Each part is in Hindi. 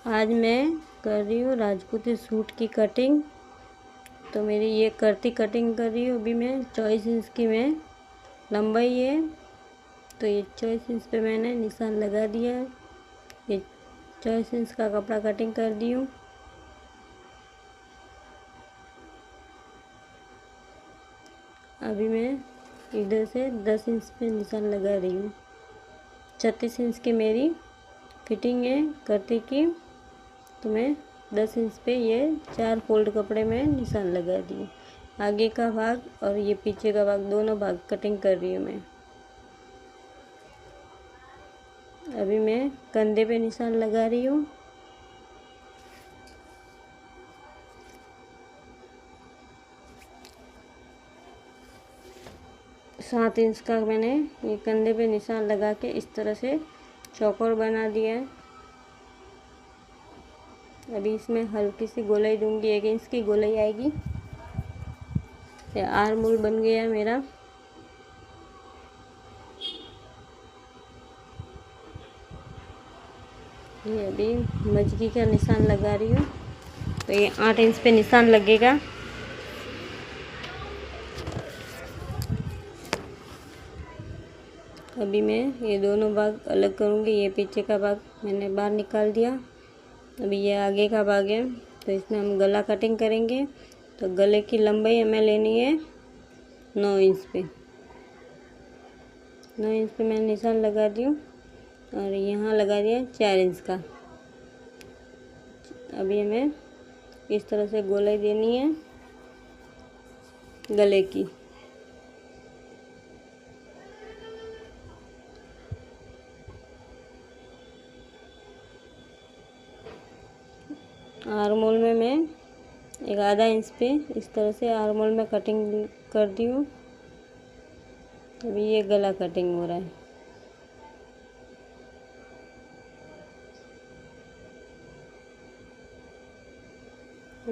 आज मैं कर रही हूँ राजपूती सूट की कटिंग। तो मेरी ये करती कटिंग कर रही हूँ। अभी मैं 24 इंच की मैं लंबाई है, तो ये 24 इंच पे मैंने निशान लगा दिया है। ये 24 इंच का कपड़ा कटिंग कर दी हूँ। अभी मैं इधर से 10 इंच पे निशान लगा रही हूँ। 36 इंच की मेरी फिटिंग है करती की, तो मैं 10 इंच पे ये 4 फोल्ड कपड़े में निशान लगा दिए। आगे का भाग और ये पीछे का भाग दोनों भाग कटिंग कर रही हूँ मैं। अभी मैं कंधे पे निशान लगा रही हूँ। सात इंच का मैंने ये कंधे पे निशान लगा के इस तरह से चौकोर बना दिया है। अभी इसमें हल्की सी गोलाई दूंगी, 1 इंच की गोलाई आएगी। ये आर्म होल बन गया मेरा। ये अभी मजगी का निशान लगा रही हूँ, तो ये 8 इंच पे निशान लगेगा। अभी मैं ये दोनों भाग अलग करूँगी। ये पीछे का भाग मैंने बाहर निकाल दिया। अभी ये आगे का भाग है, तो इसमें हम गला कटिंग करेंगे। तो गले की लंबाई हमें लेनी है 9 इंच पे। 9 इंच पे मैंने निशान लगा दी हूँ और यहाँ लगा दिया 4 इंच का। अभी हमें इस तरह से गोलाई देनी है गले की। आर्म होल में मैं एक आधा इंच पे इस तरह से आर्म होल में कटिंग कर दी हूँ। अभी ये गला कटिंग हो रहा है।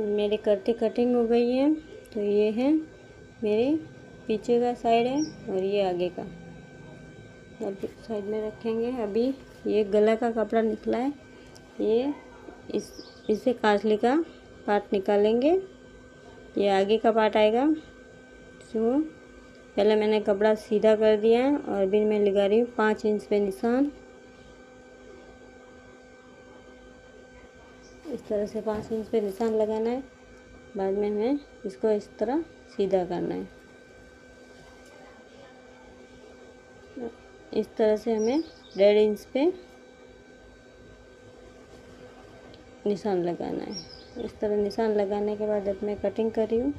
मेरी करती कटिंग हो गई है। तो ये है मेरे पीछे का साइड है और ये आगे का। अब साइड में रखेंगे। अभी ये गला का कपड़ा निकला है, ये इसे कासली का पार्ट निकालेंगे। ये आगे का पार्ट आएगा। तो पहले मैंने कपड़ा सीधा कर दिया है और अभी मैं लगा रही हूँ 5 इंच पे निशान। इस तरह से 5 इंच पे निशान लगाना है। बाद में हमें इसको इस तरह सीधा करना है। इस तरह से हमें 1.5 इंच पे निशान लगाना है। इस तरह निशान लगाने के बाद अब मैं कटिंग कर रही हूँ।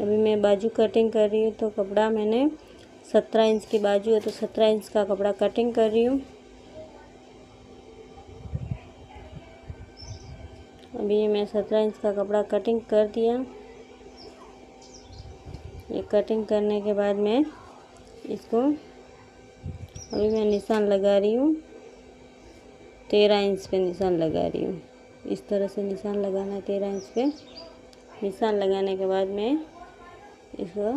अभी मैं बाजू कटिंग कर रही हूँ। तो कपड़ा मैंने 17 इंच की बाजू है, तो 17 इंच का कपड़ा कटिंग कर रही हूँ। अभी मैं 17 इंच का कपड़ा कटिंग कर दिया। ये कटिंग करने के बाद मैं इसको अभी मैं निशान लगा रही हूँ 13 इंच पे निशान लगा रही हूँ। इस तरह से निशान लगाना है 13 इंच पे। निशान लगाने के बाद मैं इसको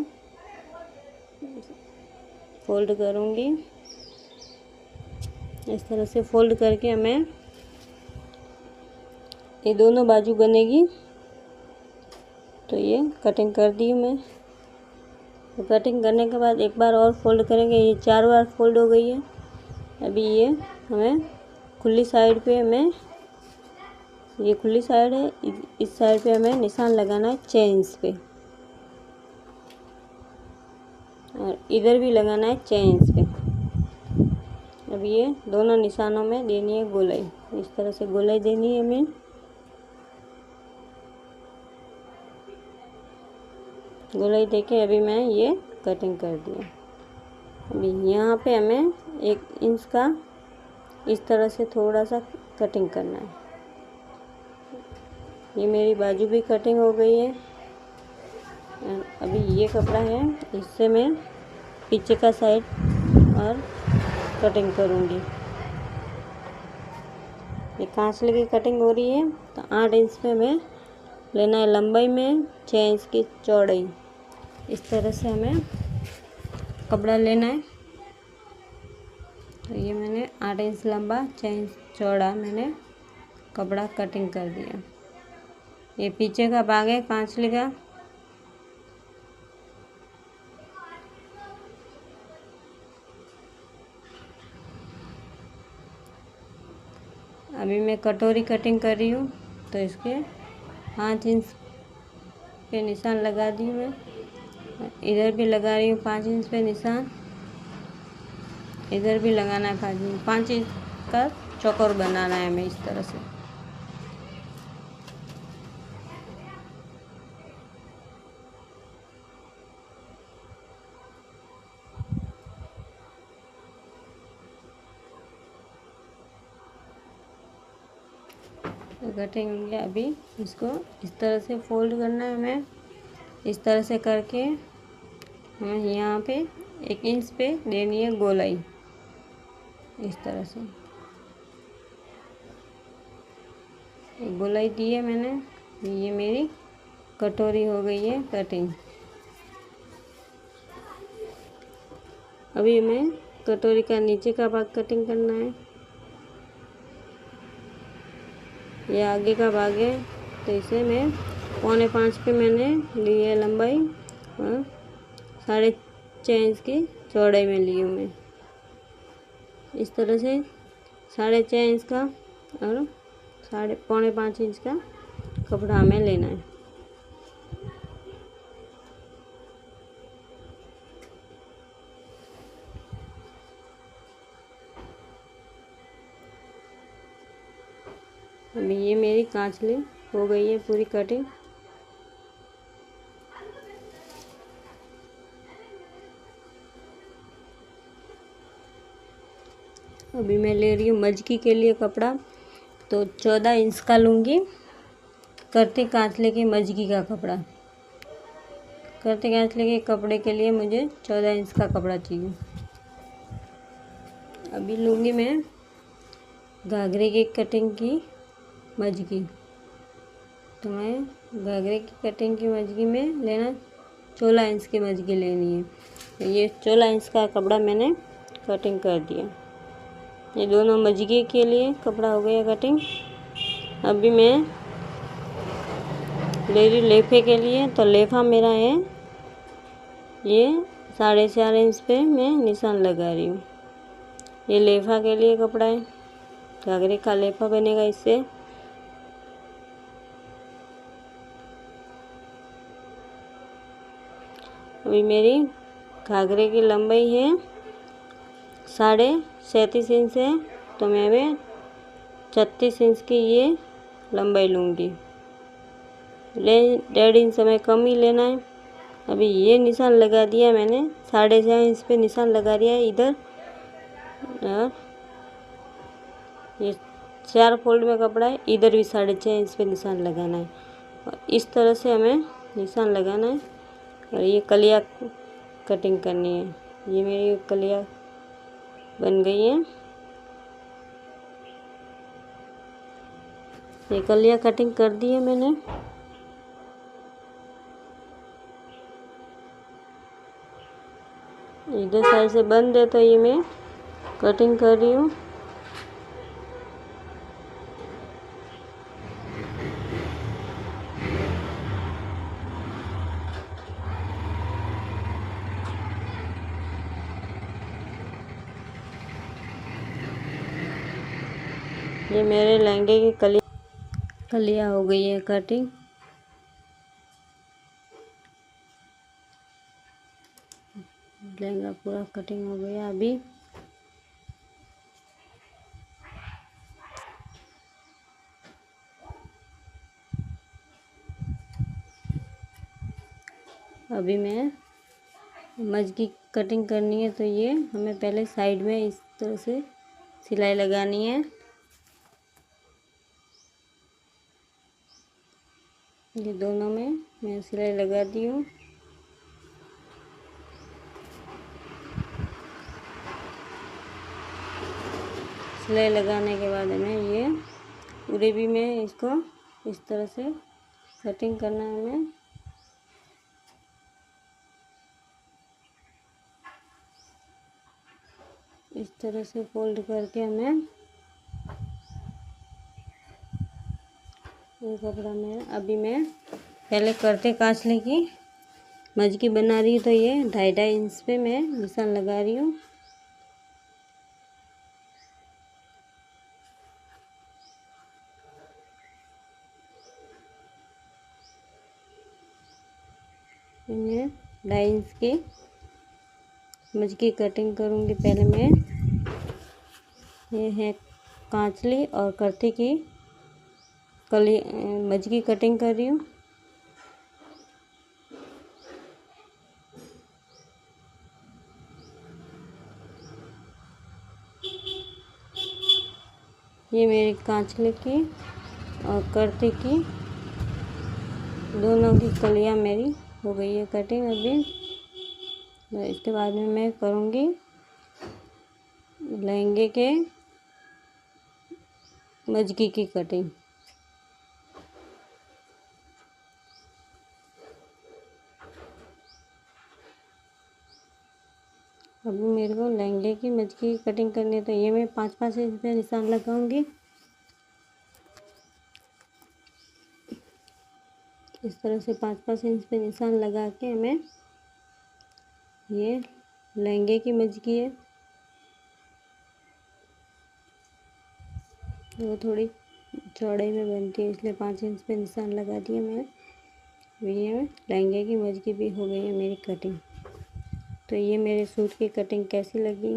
फोल्ड करूँगी। इस तरह से फोल्ड करके हमें ये दोनों बाजू बनेगी। तो ये कटिंग कर दी मैं। तो कटिंग करने के बाद एक बार और फोल्ड करेंगे। ये 4 बार फोल्ड हो गई है। अभी ये हमें खुली साइड पे हमें, ये खुली साइड है, इस साइड पे हमें निशान लगाना है 6 इंच पे और इधर भी लगाना है 6 इंच पे। अब ये दोनों निशानों में देनी है गोलाई। इस तरह से गोलाई देनी है हमें। गोलाई देके अभी मैं ये कटिंग कर दिया। अभी यहाँ पे हमें 1 इंच का इस तरह से थोड़ा सा कटिंग करना है। ये मेरी बाजू भी कटिंग हो गई है। अभी ये कपड़ा है, इससे मैं पीछे का साइड और कटिंग करूँगी। ये कांसले की कटिंग हो रही है। तो 8 इंच पे मैं लेना है लंबाई में 6 इंच की चौड़ाई। इस तरह से हमें कपड़ा लेना है। तो ये मैंने 8 इंच लंबा 6 इंच चौड़ा मैंने कपड़ा कटिंग कर दिया। ये पीछे का भाग है कांचली का। अभी मैं कटोरी कटिंग कर रही हूँ, तो इसके 5 इंच पे निशान लगा दी मैं। इधर भी लगा रही हूँ 5 इंच पे निशान, इधर भी लगाना है 5 इंच का चौकोर बनाना है हमें इस तरह से। कटिंग हो गया। अभी इसको इस तरह से फोल्ड करना है हमें। इस तरह से करके हमें यहाँ पे 1 इंच पे देनी है गोलाई। इस तरह से गोलाई दी है मैंने। ये मेरी कटोरी हो गई है कटिंग। अभी हमें कटोरी का नीचे का भाग कटिंग करना है। ये आगे का भाग है, तो इसे मैं 4.25 पे मैंने ली है लंबाई और 6.5 इंच की चौड़ाई में ली हूँ मैं। इस तरह से 6.5 इंच का और 4.25 इंच का कपड़ा हमें लेना है। अभी ये मेरी कांचली हो गई है पूरी कटिंग। अभी मैं ले रही हूँ मजकी के लिए कपड़ा, तो 14 इंच का लूँगी। करती कांचले की मजकी का कपड़ा, करती कांचले के कपड़े के लिए मुझे 14 इंच का कपड़ा चाहिए। अभी लूँगी मैं घाघरे की कटिंग की मजकी। तो मैं घाघरे की कटिंग की मजकी में लेना 14 इंच की मजकी लेनी है। तो ये 14 इंच का कपड़ा मैंने कटिंग कर दिया। ये दोनों मजकी के लिए कपड़ा हो गया कटिंग। अभी मैं ले रही लेफे के लिए, तो लेफा मेरा है ये 4.5 इंच पे मैं निशान लगा रही हूँ। ये लेफा के लिए कपड़ा है, घाघरे का लेफा बनेगा इससे। अभी मेरी घाघरे की लंबाई है 37.5 इंच है, तो मैं अभी 36 इंच की ये लंबाई लूँगी। 1.5 इंच हमें कम ही लेना है। अभी ये निशान लगा दिया मैंने, 4.5 इंच पे निशान लगा दिया है इधर। और ये 4 फोल्ड में कपड़ा है, इधर भी 6.5 इंच पे निशान लगाना है। और इस तरह से हमें निशान लगाना है। और ये कलिया कटिंग करनी है। ये मेरी कलिया बन गई है। ये कलिया कटिंग कर दी है मैंने। इधर साइड से बंद है, तो ये मैं कटिंग कर रही हूँ। ये मेरे लहंगे की कलिया हो गई है कटिंग। लहंगा पूरा कटिंग हो गया। अभी मैं मजकी कटिंग करनी है, तो ये हमें पहले साइड में इस तरह से सिलाई लगानी है। ये दोनों में मैं सिलाई लगा दी हूँ। सिलाई लगाने के बाद हमें ये पूरे भी मैं इसको इस तरह से कटिंग करना है हमें। इस तरह से फोल्ड करके हमें ये कपड़ा में अभी मैं पहले करते कांचले की मजकी बना रही हूँ। तो ये 2.5 इंच पे मैं निशान लगा रही हूँ। मैं 2.5 इंच की मजकी कटिंग करूँगी। पहले मैं ये है कांचली और करते की कली मजकी कटिंग कर रही हूँ। ये मेरी कांचले की और करते की दोनों की कलियां मेरी हो गई है कटिंग। अभी इसके बाद में मैं करूँगी लहंगे के मजकी की कटिंग। अभी मेरे को लहंगे की मजकी की कटिंग करनी है। तो ये मैं 5-5 इंच पे निशान लगाऊंगी। इस तरह से 5-5 इंच पे निशान लगा के हमें ये लहंगे की मजकी है वो थोड़ी चौड़ाई में बनती है, इसलिए 5 इंच पे निशान लगा दिया मैं। ये लहंगे की मजकी भी हो गई है मेरी कटिंग। तो ये मेरे सूट की कटिंग कैसी लगी